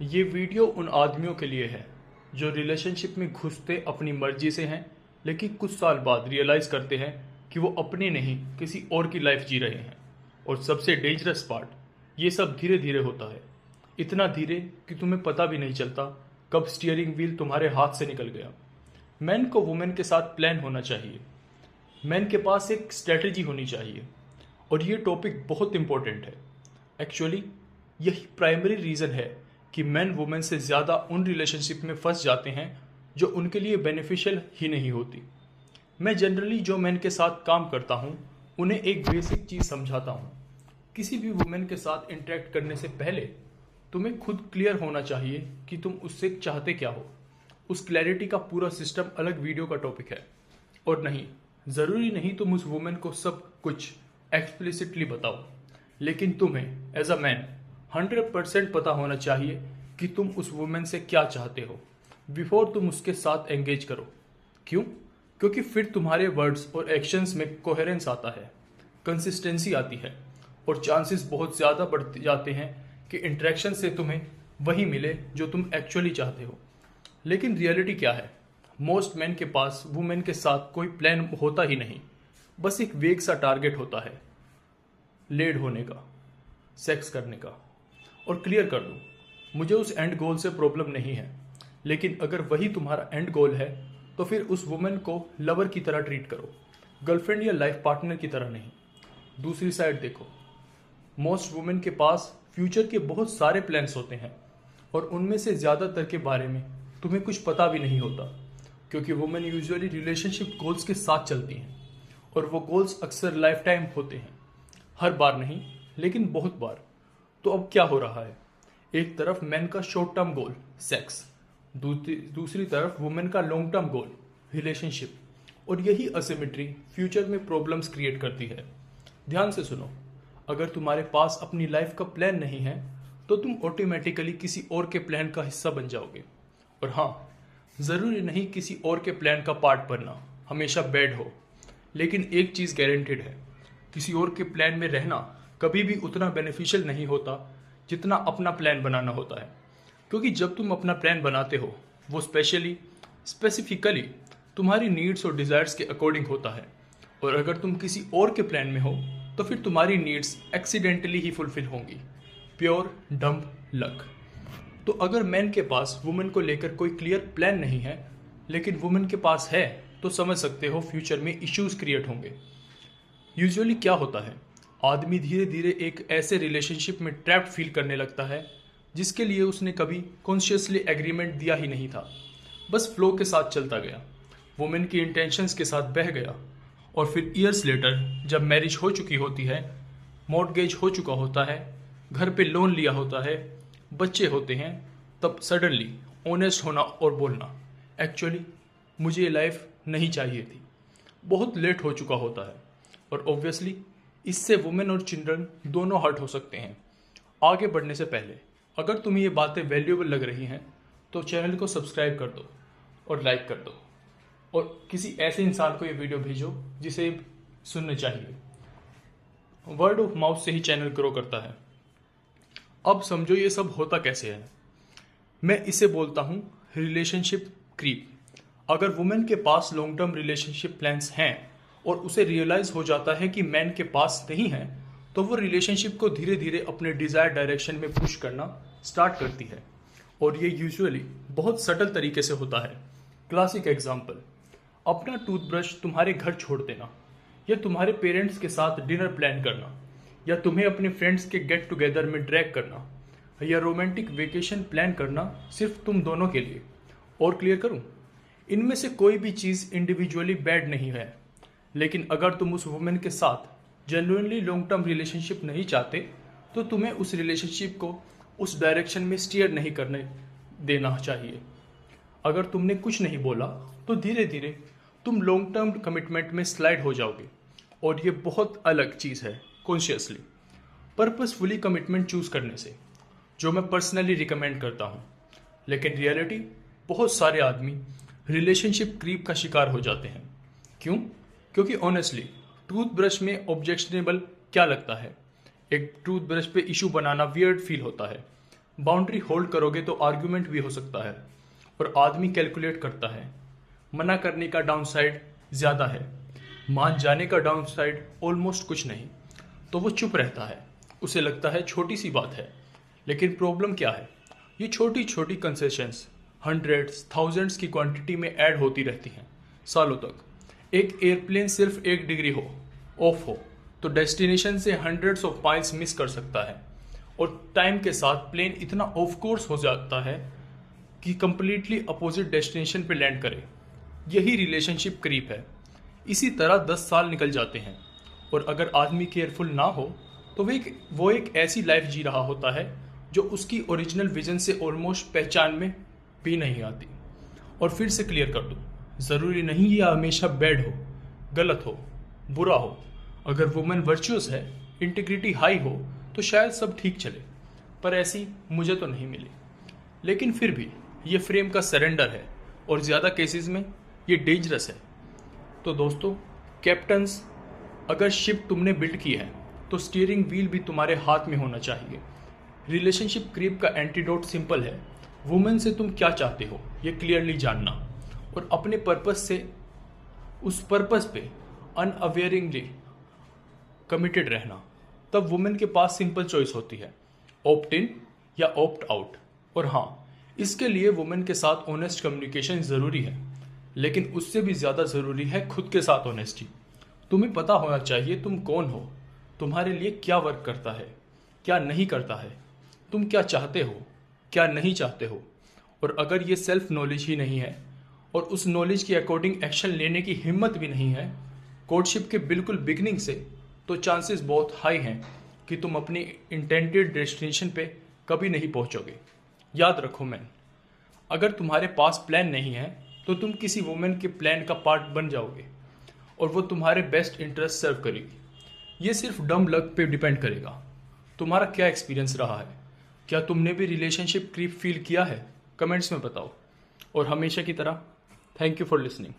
ये वीडियो उन आदमियों के लिए है जो रिलेशनशिप में घुसते अपनी मर्जी से हैं, लेकिन कुछ साल बाद रियलाइज करते हैं कि वो अपनी नहीं किसी और की लाइफ जी रहे हैं। और सबसे डेंजरस पार्ट, ये सब धीरे धीरे होता है, इतना धीरे कि तुम्हें पता भी नहीं चलता कब स्टीयरिंग व्हील तुम्हारे हाथ से निकल गया। मैन को वुमेन के साथ प्लान होना चाहिए, मैन के पास एक स्ट्रेटजी होनी चाहिए। और ये टॉपिक बहुत इंपॉर्टेंट है। एक्चुअली यही प्राइमरी रीज़न है कि मैन वुमेन से ज़्यादा उन रिलेशनशिप में फंस जाते हैं जो उनके लिए बेनिफिशियल ही नहीं होती। मैं जनरली जो मैन के साथ काम करता हूँ उन्हें एक बेसिक चीज़ समझाता हूँ। किसी भी वुमेन के साथ इंटरेक्ट करने से पहले तुम्हें खुद क्लियर होना चाहिए कि तुम उससे चाहते क्या हो। उस क्लैरिटी का पूरा सिस्टम अलग वीडियो का टॉपिक है। और नहीं, ज़रूरी नहीं तुम उस वुमेन को सब कुछ एक्सप्लिसिटली बताओ, लेकिन तुम्हें एज अ मैन 100% पता होना चाहिए कि तुम उस वुमेन से क्या चाहते हो बिफोर तुम उसके साथ एंगेज करो। क्यों? क्योंकि फिर तुम्हारे वर्ड्स और एक्शंस में कोहेरेंस आता है, कंसिस्टेंसी आती है, और चांसेस बहुत ज़्यादा बढ़ जाते हैं कि इंटरेक्शन से तुम्हें वही मिले जो तुम एक्चुअली चाहते हो। लेकिन रियलिटी क्या है? मोस्ट मैन के पास वुमेन के साथ कोई प्लान होता ही नहीं, बस एक वेग सा टारगेट होता है, लेड होने का, सेक्स करने का। और क्लियर कर दूं, मुझे उस एंड गोल से प्रॉब्लम नहीं है, लेकिन अगर वही तुम्हारा एंड गोल है तो फिर उस वुमेन को लवर की तरह ट्रीट करो, गर्लफ्रेंड या लाइफ पार्टनर की तरह नहीं। दूसरी साइड देखो, मोस्ट वुमेन के पास फ्यूचर के बहुत सारे प्लान्स होते हैं, और उनमें से ज़्यादातर के बारे में तुम्हें कुछ पता भी नहीं होता, क्योंकि वुमेन यूजुअली रिलेशनशिप गोल्स के साथ चलती हैं, और वो गोल्स अक्सर लाइफ टाइम होते हैं। हर बार नहीं, लेकिन बहुत बार। तो अब क्या हो रहा है? एक तरफ मैन का शॉर्ट टर्म गोल सेक्स, दूसरी तरफ वुमेन का लॉन्ग टर्म गोल रिलेशनशिप, और यही असिमेट्री फ्यूचर में प्रॉब्लम्स क्रिएट करती है। ध्यान से सुनो, अगर तुम्हारे पास अपनी लाइफ का प्लान नहीं है तो तुम ऑटोमेटिकली किसी और के प्लान का हिस्सा बन जाओगे। और हाँ, ज़रूरी नहीं किसी और के प्लान का पार्ट बनना हमेशा बैड हो, लेकिन एक चीज़ गारंटेड है, किसी और के प्लान में रहना कभी भी उतना बेनिफिशियल नहीं होता जितना अपना प्लान बनाना होता है। क्योंकि जब तुम अपना प्लान बनाते हो, वो स्पेसिफिकली तुम्हारी नीड्स और डिज़ायर्स के अकॉर्डिंग होता है, और अगर तुम किसी और के प्लान में हो तो फिर तुम्हारी नीड्स एक्सीडेंटली ही फुलफिल होंगी। Pure dumb luck. तो अगर मैन के पास वुमेन को लेकर कोई क्लियर प्लान नहीं है, लेकिन वुमेन के पास है, तो समझ सकते हो फ्यूचर में इश्यूज क्रिएट होंगे। यूजुअली क्या होता है, आदमी धीरे धीरे एक ऐसे रिलेशनशिप में ट्रैप्ड फील करने लगता है जिसके लिए उसने कभी कॉन्शियसली एग्रीमेंट दिया ही नहीं था, बस फ्लो के साथ चलता गया, वुमेन की इंटेंशंस के साथ बह गया। और फिर ईयर्स लेटर जब मैरिज हो चुकी होती है, मॉर्टगेज हो चुका होता है, घर पे लोन लिया होता है, बच्चे होते हैं, तब सडनली ऑनेस्ट होना और बोलना, एक्चुअली मुझे ये लाइफ नहीं चाहिए थी, बहुत लेट हो चुका होता है। और ऑब्वियसली इससे वुमेन और चिल्ड्रन दोनों हर्ट हो सकते हैं। आगे बढ़ने से पहले अगर तुम्हें ये बातें वैल्यूएबल लग रही हैं तो चैनल को सब्सक्राइब कर दो और लाइक कर दो, और किसी ऐसे इंसान को ये वीडियो भेजो जिसे सुनने चाहिए। वर्ड ऑफ माउथ से ही चैनल ग्रो करता है। अब समझो ये सब होता कैसे है। मैं इसे बोलता हूँ रिलेशनशिप क्रीप। अगर वुमेन के पास लॉन्ग टर्म रिलेशनशिप प्लान्स हैं और उसे रियलाइज हो जाता है कि मैन के पास नहीं है, तो वो रिलेशनशिप को धीरे धीरे अपने डिजायर डायरेक्शन में पुश करना स्टार्ट करती है। और ये यूजुअली बहुत सटल तरीके से होता है। क्लासिक एग्जाम्पल, अपना टूथब्रश तुम्हारे घर छोड़ देना, या तुम्हारे पेरेंट्स के साथ डिनर प्लान करना, या तुम्हें अपने फ्रेंड्स के गेट टुगेदर में ड्रैग करना, या रोमांटिक वेकेशन प्लान करना सिर्फ तुम दोनों के लिए। और क्लियर करूं, इनमें से कोई भी चीज़ इंडिविजुअली बैड नहीं है, लेकिन अगर तुम उस वुमेन के साथ जेन्युइनली लॉन्ग टर्म रिलेशनशिप नहीं चाहते तो तुम्हें उस रिलेशनशिप को उस डायरेक्शन में स्टीयर नहीं करने देना चाहिए। अगर तुमने कुछ नहीं बोला तो धीरे धीरे तुम लॉन्ग टर्म कमिटमेंट में स्लाइड हो जाओगे, और ये बहुत अलग चीज़ है कॉन्शियसली पर्पसफुली कमिटमेंट चूज करने से, जो मैं पर्सनली रिकमेंड करता हूँ। लेकिन रियलिटी, बहुत सारे आदमी रिलेशनशिप क्रीप का शिकार हो जाते हैं। क्यों? क्योंकि ऑनेस्टली टूथब्रश में ऑब्जेक्शनेबल क्या लगता है? एक टूथब्रश पे इशू बनाना वियर्ड फील होता है, बाउंड्री होल्ड करोगे तो आर्ग्यूमेंट भी हो सकता है, और आदमी कैलकुलेट करता है। मना करने का डाउनसाइड ज़्यादा है, मान जाने का डाउनसाइड ऑलमोस्ट कुछ नहीं। तो वो चुप रहता है, उसे लगता है छोटी सी बात है। लेकिन प्रॉब्लम क्या है, ये छोटी छोटी कंसेशंस हंड्रेड्स थाउजेंड्स की क्वांटिटी में ऐड होती रहती हैं सालों तक। एक एयरप्लेन सिर्फ 1 डिग्री ऑफ हो तो डेस्टिनेशन से हंड्रेड्स ऑफ माइल्स मिस कर सकता है, और टाइम के साथ प्लेन इतना ऑफ कोर्स हो जाता है कि कंप्लीटली अपोजिट डेस्टिनेशन पे लैंड करे। यही रिलेशनशिप क्रीप है। इसी तरह 10 साल निकल जाते हैं, और अगर आदमी केयरफुल ना हो तो वो एक ऐसी लाइफ जी रहा होता है जो उसकी ओरिजिनल विजन से ऑलमोस्ट पहचान में भी नहीं आती। और फिर से क्लियर कर दूं, ज़रूरी नहीं ये हमेशा बैड हो, गलत हो, बुरा हो। अगर वुमेन वर्चुअस है, इंटीग्रिटी हाई हो, तो शायद सब ठीक चले, पर ऐसी मुझे तो नहीं मिली। लेकिन फिर भी ये फ्रेम का सरेंडर है, और ज़्यादा केसेस में ये डेंजरस है। तो दोस्तों, कैप्टन्स, अगर शिप तुमने बिल्ड की है तो स्टीयरिंग व्हील भी तुम्हारे हाथ में होना चाहिए। रिलेशनशिप क्रीप का एंटीडोट सिंपल है, वुमेन से तुम क्या चाहते हो ये क्लियरली जानना, और अपने पर्पस से उस पर्पस पे अनअवेयरिंगली कमिटेड रहना। तब वुमेन के पास सिंपल चॉइस होती है, ऑप्ट इन या ऑप्ट आउट। और हाँ, इसके लिए वुमेन के साथ ऑनेस्ट कम्युनिकेशन ज़रूरी है, लेकिन उससे भी ज़्यादा ज़रूरी है खुद के साथ ऑनेस्टी। तुम्हें पता होना चाहिए तुम कौन हो, तुम्हारे लिए क्या वर्क करता है, क्या नहीं करता है, तुम क्या चाहते हो, क्या नहीं चाहते हो। और अगर ये सेल्फ नॉलेज ही नहीं है, और उस नॉलेज के अकॉर्डिंग एक्शन लेने की हिम्मत भी नहीं है कोर्टशिप के बिल्कुल बिगिनिंग से, तो चांसेस बहुत हाई हैं कि तुम अपनी इंटेंडेड डेस्टिनेशन पे कभी नहीं पहुंचोगे। याद रखो मैन, अगर तुम्हारे पास प्लान नहीं है तो तुम किसी वुमेन के प्लान का पार्ट बन जाओगे, और वो तुम्हारे बेस्ट इंटरेस्ट सर्व करेगी। ये सिर्फ डम लक पे डिपेंड करेगा। तुम्हारा क्या एक्सपीरियंस रहा है, क्या तुमने भी रिलेशनशिप क्रीप फील किया है? कमेंट्स में बताओ। और हमेशा की तरह, थैंक यू फॉर लिसनिंग।